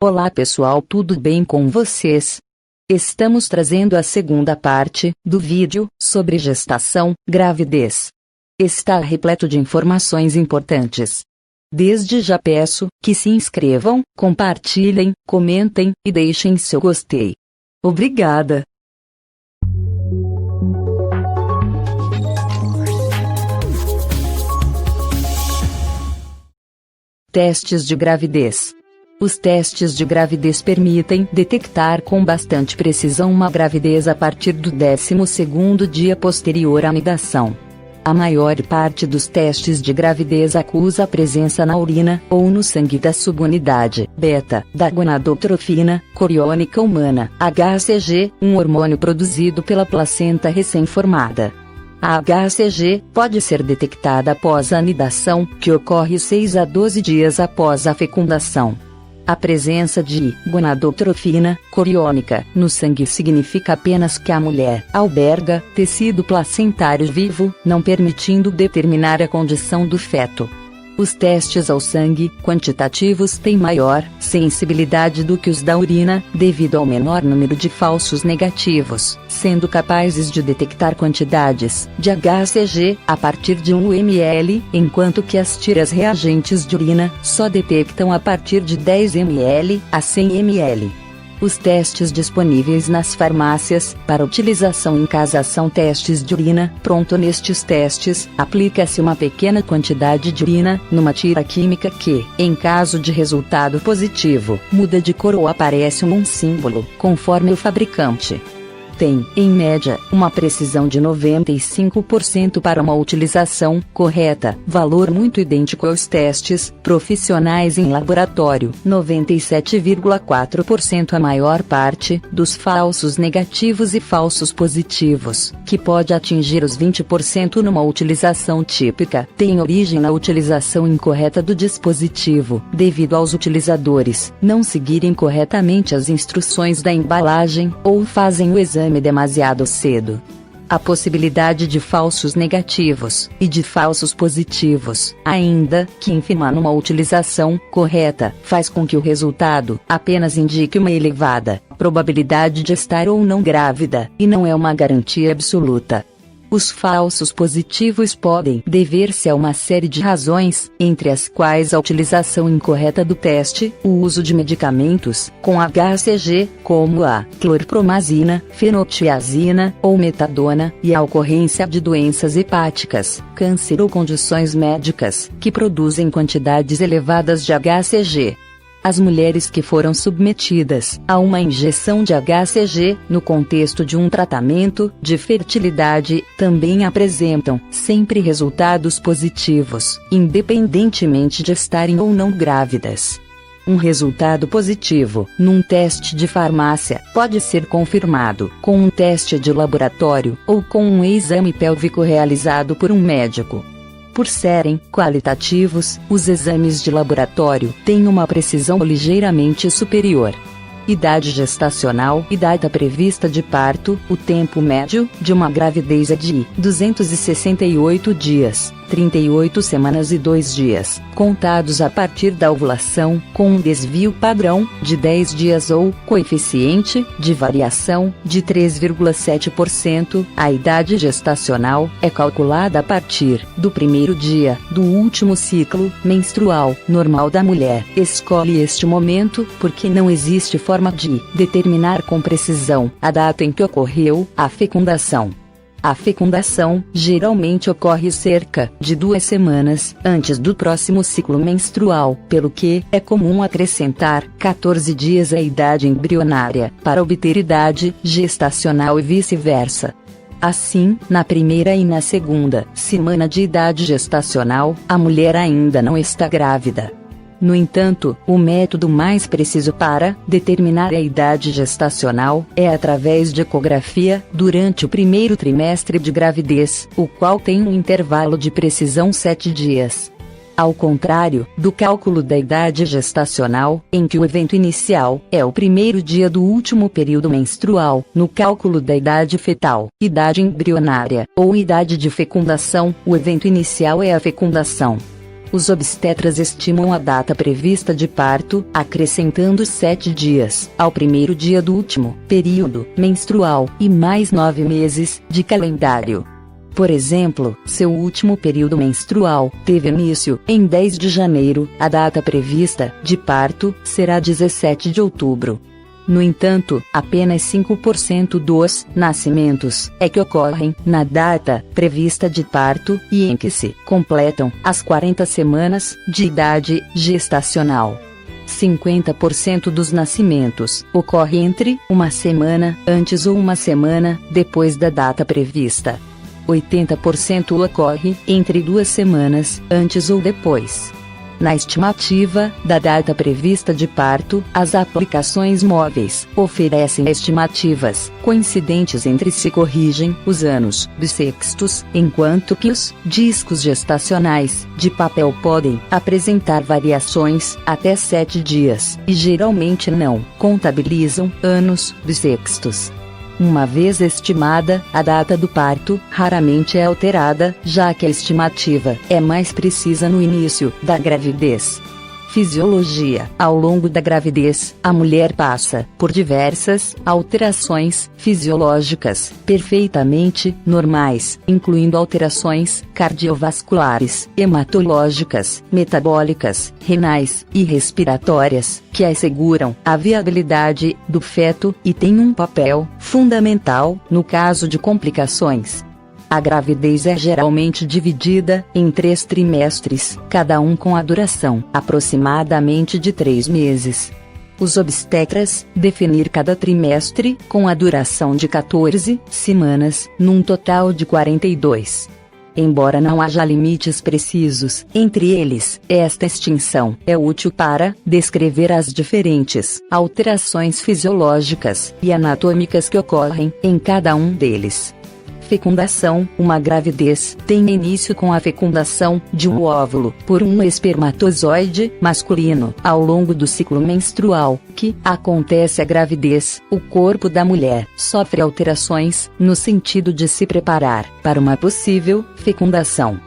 Olá pessoal, tudo bem com vocês? Estamos trazendo a segunda parte do vídeo sobre gestação, gravidez. Está repleto de informações importantes. Desde já peço que se inscrevam, compartilhem, comentem e deixem seu gostei. Obrigada! Testes de gravidez. Os testes de gravidez permitem detectar com bastante precisão uma gravidez a partir do 12º dia posterior à anidação. A maior parte dos testes de gravidez acusa a presença na urina ou no sangue da subunidade beta da gonadotrofina coriônica humana, HCG, um hormônio produzido pela placenta recém-formada. A HCG pode ser detectada após a anidação, que ocorre 6 a 12 dias após a fecundação. A presença de gonadotrofina coriônica no sangue significa apenas que a mulher alberga tecido placentário vivo, não permitindo determinar a condição do feto. Os testes ao sangue quantitativos têm maior sensibilidade do que os da urina, devido ao menor número de falsos negativos, sendo capazes de detectar quantidades de HCG a partir de 1 ml, enquanto que as tiras reagentes de urina só detectam a partir de 10 ml a 100 ml. Os testes disponíveis nas farmácias para utilização em casa são testes de urina pronto. Nestes testes, aplica-se uma pequena quantidade de urina numa tira química que, em caso de resultado positivo, muda de cor ou aparece um símbolo, conforme o fabricante. Tem, em média, uma precisão de 95% para uma utilização correta, valor muito idêntico aos testes profissionais em laboratório, 97,4% a maior parte dos falsos negativos e falsos positivos, que pode atingir os 20% numa utilização típica, tem origem na utilização incorreta do dispositivo, devido aos utilizadores não seguirem corretamente as instruções da embalagem, ou fazem o exame demasiado cedo. A possibilidade de falsos negativos e de falsos positivos, ainda que ínfima numa utilização correta, faz com que o resultado apenas indique uma elevada probabilidade de estar ou não grávida, e não é uma garantia absoluta. Os falsos positivos podem dever-se a uma série de razões, entre as quais a utilização incorreta do teste, o uso de medicamentos com HCG, como a clorpromazina, fenotiazina ou metadona, e a ocorrência de doenças hepáticas, câncer ou condições médicas que produzem quantidades elevadas de HCG. As mulheres que foram submetidas a uma injeção de HCG, no contexto de um tratamento de fertilidade, também apresentam sempre resultados positivos, independentemente de estarem ou não grávidas. Um resultado positivo num teste de farmácia pode ser confirmado com um teste de laboratório ou com um exame pélvico realizado por um médico. Por serem qualitativos, os exames de laboratório têm uma precisão ligeiramente superior. Idade gestacional e data prevista de parto. O tempo médio de uma gravidez é de 268 dias, 38 semanas e 2 dias, contados a partir da ovulação, com um desvio padrão de 10 dias ou coeficiente de variação de 3,7%. A idade gestacional é calculada a partir do primeiro dia do último ciclo menstrual normal da mulher. Escolhe este momento porque não existe forma de determinar com precisão a data em que ocorreu a fecundação. A fecundação geralmente ocorre cerca de 2 semanas antes do próximo ciclo menstrual, pelo que é comum acrescentar 14 dias à idade embrionária para obter idade gestacional e vice-versa. Assim, na primeira e na segunda semana de idade gestacional, a mulher ainda não está grávida. No entanto, o método mais preciso para determinar a idade gestacional é através de ecografia durante o primeiro trimestre de gravidez, o qual tem um intervalo de precisão 7 dias. Ao contrário do cálculo da idade gestacional, em que o evento inicial é o primeiro dia do último período menstrual, no cálculo da idade fetal, idade embrionária ou idade de fecundação, o evento inicial é a fecundação. Os obstetras estimam a data prevista de parto, acrescentando 7 dias ao primeiro dia do último período menstrual e mais 9 meses de calendário. Por exemplo, seu último período menstrual teve início em 10 de janeiro, a data prevista de parto será 17 de outubro. No entanto, apenas 5% dos nascimentos é que ocorrem na data prevista de parto e em que se completam as 40 semanas de idade gestacional. 50% dos nascimentos ocorre entre uma semana antes ou uma semana depois da data prevista. 80% ocorre entre 2 semanas antes ou depois. Na estimativa da data prevista de parto, as aplicações móveis oferecem estimativas coincidentes entre si, corrigem os anos bissextos, enquanto que os discos gestacionais de papel podem apresentar variações até 7 dias e geralmente não contabilizam anos bissextos. Uma vez estimada, a data do parto raramente é alterada, já que a estimativa é mais precisa no início da gravidez. Fisiologia. Ao longo da gravidez, a mulher passa por diversas alterações fisiológicas perfeitamente normais, incluindo alterações cardiovasculares, hematológicas, metabólicas, renais e respiratórias, que asseguram a viabilidade do feto e têm um papel fundamental no caso de complicações. A gravidez é geralmente dividida em 3 trimestres, cada um com a duração aproximadamente de 3 meses. Os obstetras definir cada trimestre com a duração de 14 semanas, num total de 42. Embora não haja limites precisos entre eles, esta extinção é útil para descrever as diferentes alterações fisiológicas e anatômicas que ocorrem em cada um deles. Fecundação. Uma gravidez tem início com a fecundação de um óvulo por um espermatozoide masculino. Ao longo do ciclo menstrual que acontece a gravidez, o corpo da mulher sofre alterações no sentido de se preparar para uma possível fecundação.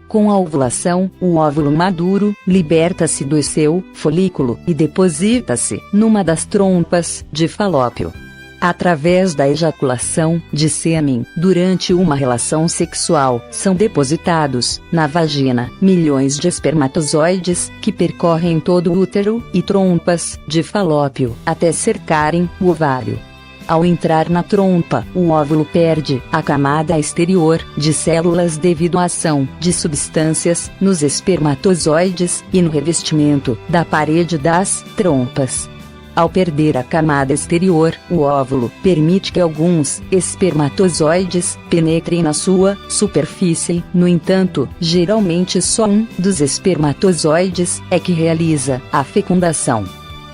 Com a ovulação, o óvulo maduro liberta-se do seu folículo e deposita-se numa das trompas de Falópio. Através da ejaculação de sêmen durante uma relação sexual, são depositados na vagina milhões de espermatozoides que percorrem todo o útero e trompas de Falópio até cercarem o ovário. Ao entrar na trompa, o óvulo perde a camada exterior de células devido à ação de substâncias nos espermatozoides e no revestimento da parede das trompas. Ao perder a camada exterior, o óvulo permite que alguns espermatozoides penetrem na sua superfície. No entanto, geralmente só um dos espermatozoides é que realiza a fecundação.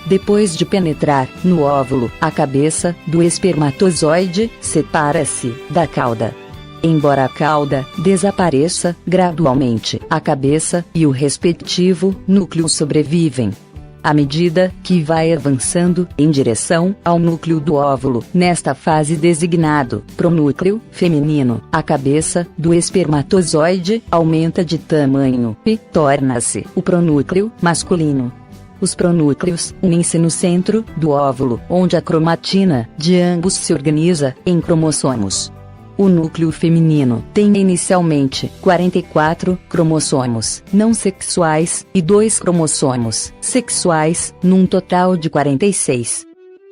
Depois de penetrar no óvulo, a cabeça do espermatozoide separa-se da cauda. Embora a cauda desapareça gradualmente, a cabeça e o respectivo núcleo sobrevivem. À medida que vai avançando em direção ao núcleo do óvulo, nesta fase designado pronúcleo feminino, a cabeça do espermatozoide aumenta de tamanho e torna-se o pronúcleo masculino. Os pronúcleos unem-se no centro do óvulo, onde a cromatina de ambos se organiza em cromossomos. O núcleo feminino tem inicialmente 44 cromossomos não sexuais e 2 cromossomos sexuais, num total de 46.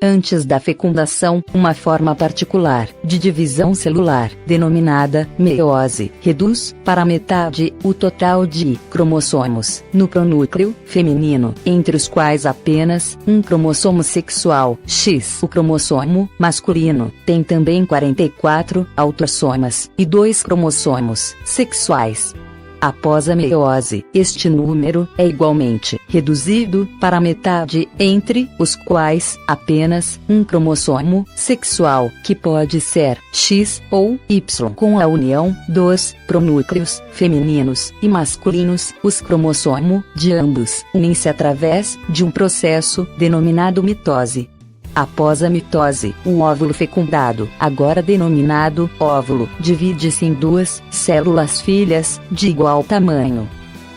Antes da fecundação, uma forma particular de divisão celular, denominada meiose, reduz para metade o total de cromossomos no pronúcleo feminino, entre os quais apenas um cromossomo sexual, X. O cromossomo masculino tem também 44 autossomas e 2 cromossomos sexuais. Após a meiose, este número é igualmente reduzido para metade, entre os quais apenas um cromossomo sexual, que pode ser X ou Y. Com a união dos pronúcleos femininos e masculinos, os cromossomos de ambos unem-se através de um processo denominado mitose. Após a mitose, o óvulo fecundado, agora denominado óvulo, divide-se em 2 células filhas de igual tamanho.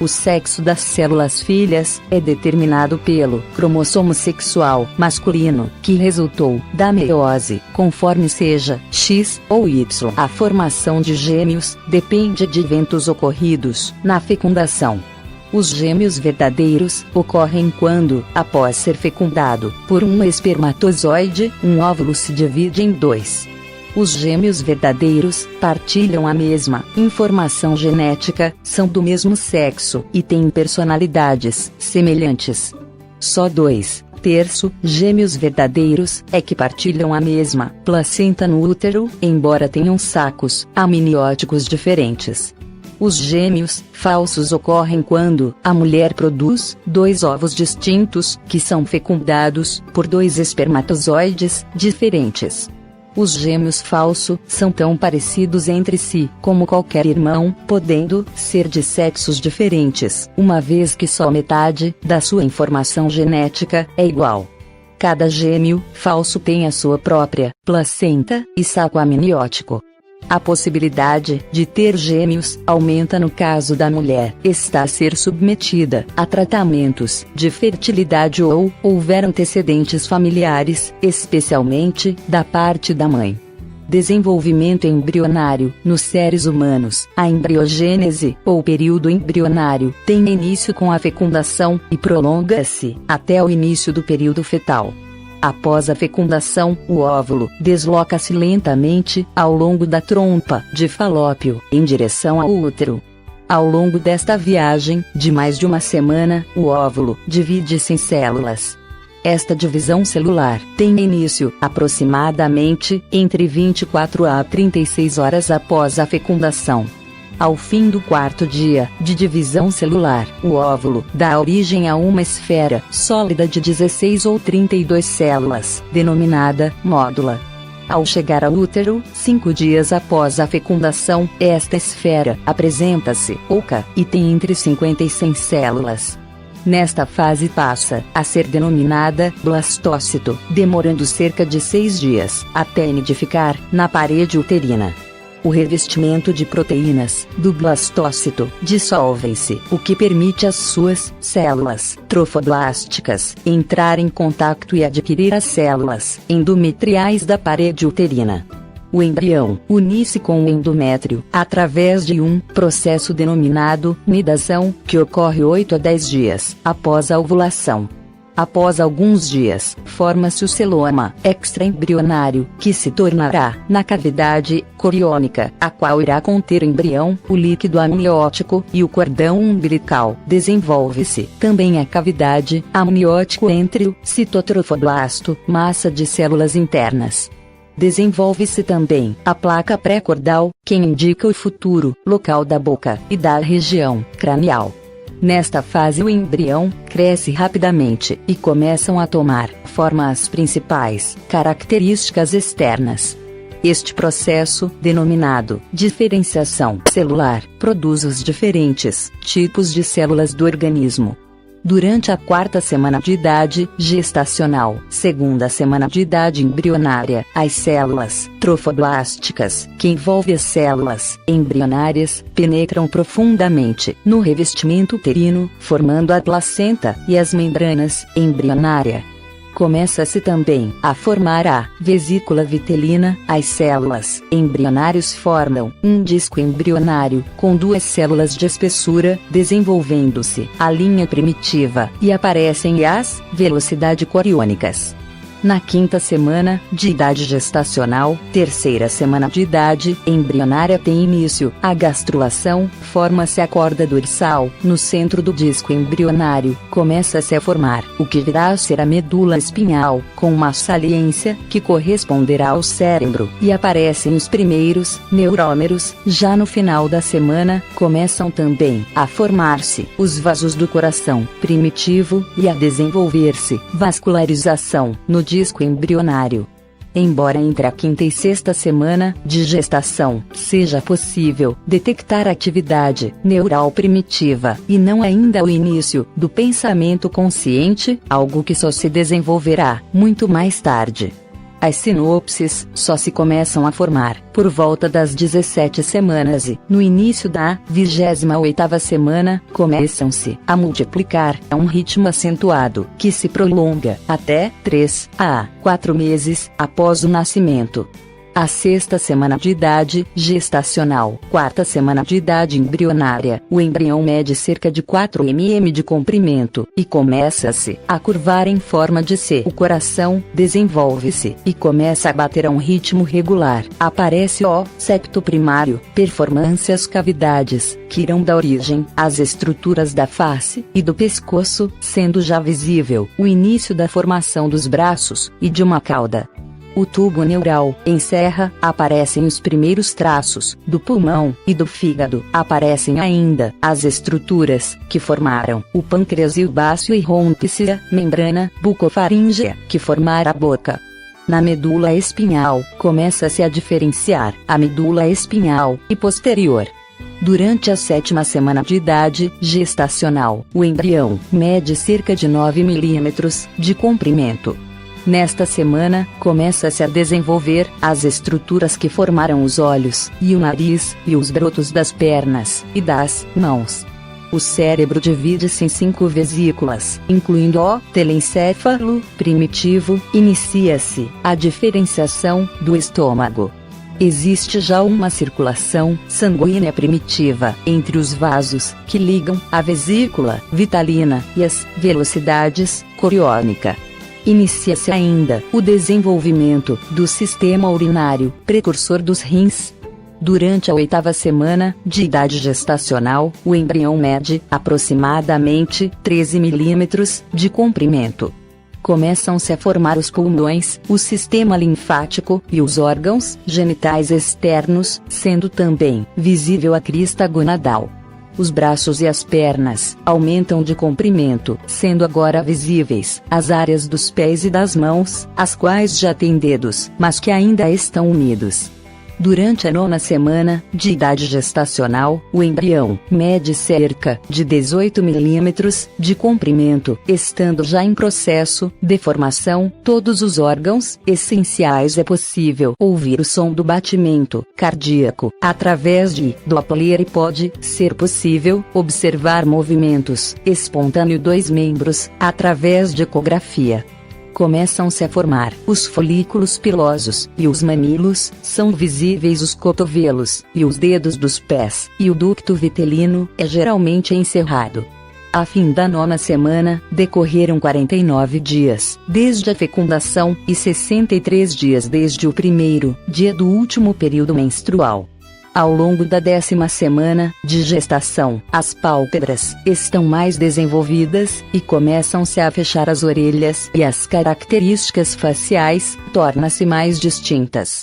O sexo das células filhas é determinado pelo cromossomo sexual masculino, que resultou da meiose, conforme seja X ou Y. A formação de gêmeos depende de eventos ocorridos na fecundação. Os gêmeos verdadeiros ocorrem quando, após ser fecundado por um espermatozoide, um óvulo se divide em dois. Os gêmeos verdadeiros partilham a mesma informação genética, são do mesmo sexo e têm personalidades semelhantes. Só 2/3 gêmeos verdadeiros é que partilham a mesma placenta no útero, embora tenham sacos amnióticos diferentes. Os gêmeos falsos ocorrem quando a mulher produz 2 ovos distintos, que são fecundados por 2 espermatozoides diferentes. Os gêmeos falsos são tão parecidos entre si como qualquer irmão, podendo ser de sexos diferentes, uma vez que só metade da sua informação genética é igual. Cada gêmeo falso tem a sua própria placenta e saco amniótico. A possibilidade de ter gêmeos aumenta no caso da mulher está a ser submetida a tratamentos de fertilidade ou houver antecedentes familiares, especialmente da parte da mãe. Desenvolvimento embrionário. Nos seres humanos, a embriogênese, ou período embrionário, tem início com a fecundação e prolonga-se até o início do período fetal. Após a fecundação, o óvulo desloca-se lentamente ao longo da trompa de Falópio, em direção ao útero. Ao longo desta viagem, de mais de uma semana, o óvulo divide-se em células. Esta divisão celular tem início aproximadamente entre 24 a 36 horas após a fecundação. Ao fim do 4º dia de divisão celular, o óvulo dá origem a uma esfera sólida de 16 ou 32 células, denominada módula. Ao chegar ao útero, 5 dias após a fecundação, esta esfera apresenta-se oca e tem entre 50 e 100 células. Nesta fase passa a ser denominada blastócito, demorando cerca de 6 dias até nidificar na parede uterina. O revestimento de proteínas do blastócito dissolve-se, o que permite às suas células trofoblásticas entrar em contato e adquirir as células endometriais da parede uterina. O embrião une-se com o endométrio através de um processo denominado nidação, que ocorre 8 a 10 dias após a ovulação. Após alguns dias, forma-se o celoma extraembrionário, que se tornará na cavidade coriônica, a qual irá conter o embrião, o líquido amniótico e o cordão umbilical. Desenvolve-se também a cavidade amniótico entre o citotrofoblasto, massa de células internas. Desenvolve-se também a placa pré-cordal, que indica o futuro local da boca e da região cranial. Nesta fase o embrião cresce rapidamente e começam a tomar forma as principais características externas. Este processo, denominado diferenciação celular, produz os diferentes tipos de células do organismo. Durante a 4ª semana de idade gestacional, 2ª semana de idade embrionária, as células trofoblásticas, que envolvem as células embrionárias, penetram profundamente no revestimento uterino, formando a placenta e as membranas embrionária. Começa-se também a formar a vesícula vitelina. As células embrionárias formam um disco embrionário com 2 células de espessura, desenvolvendo-se a linha primitiva, e aparecem as velocidades coriônicas. Na 5ª semana de idade gestacional, 3ª semana de idade embrionária, tem início a gastrulação, forma-se a corda dorsal. No centro do disco embrionário, começa-se a formar o que virá a ser a medula espinhal, com uma saliência que corresponderá ao cérebro, e aparecem os primeiros neurômeros. Já no final da semana, começam também a formar-se os vasos do coração primitivo e a desenvolver-se vascularização no disco embrionário. Embora entre a 5ª e 6ª semana de gestação seja possível detectar atividade neural primitiva e não ainda o início do pensamento consciente, algo que só se desenvolverá muito mais tarde. As sinopses só se começam a formar por volta das 17 semanas e, no início da 28ª semana, começam-se a multiplicar a um ritmo acentuado, que se prolonga até 3 a 4 meses após o nascimento. A 6ª semana de idade gestacional, 4ª semana de idade embrionária, o embrião mede cerca de 4 mm de comprimento, e começa-se a curvar em forma de C. O coração desenvolve-se, e começa a bater a um ritmo regular. Aparece o septo primário, performance as cavidades, que irão dar origem às estruturas da face e do pescoço, sendo já visível o início da formação dos braços e de uma cauda. O tubo neural encerra, aparecem os primeiros traços do pulmão e do fígado, aparecem ainda as estruturas que formaram o pâncreas e o bácio e rompe-se a membrana bucofaríngea que formara a boca. Na medula espinhal, começa-se a diferenciar a medula espinhal e posterior. Durante a 7ª semana de idade gestacional, o embrião mede cerca de 9 mm de comprimento. Nesta semana, começa-se a desenvolver as estruturas que formaram os olhos, e o nariz, e os brotos das pernas, e das mãos. O cérebro divide-se em 5 vesículas, incluindo o telencéfalo primitivo. Inicia-se a diferenciação do estômago. Existe já uma circulação sanguínea primitiva entre os vasos que ligam a vesícula vitalina e as velocidades coriônica. Inicia-se ainda o desenvolvimento do sistema urinário, precursor dos rins. Durante a 8ª semana de idade gestacional, o embrião mede aproximadamente 13 mm de comprimento. Começam-se a formar os pulmões, o sistema linfático e os órgãos genitais externos, sendo também visível a crista gonadal. Os braços e as pernas aumentam de comprimento, sendo agora visíveis as áreas dos pés e das mãos, as quais já têm dedos, mas que ainda estão unidos. Durante a 9ª semana de idade gestacional, o embrião mede cerca de 18 mm de comprimento, estando já em processo de formação todos os órgãos essenciais. É possível ouvir o som do batimento cardíaco através de Doppler e pode ser possível observar movimentos espontâneos dos membros através de ecografia. Começam-se a formar os folículos pilosos, e os mamilos, são visíveis os cotovelos, e os dedos dos pés, e o ducto vitelino é geralmente encerrado. A fim da 9ª semana, decorreram 49 dias, desde a fecundação, e 63 dias desde o primeiro dia do último período menstrual. Ao longo da 10ª semana de gestação, as pálpebras estão mais desenvolvidas, e começam-se a fechar as orelhas, e as características faciais tornam-se mais distintas.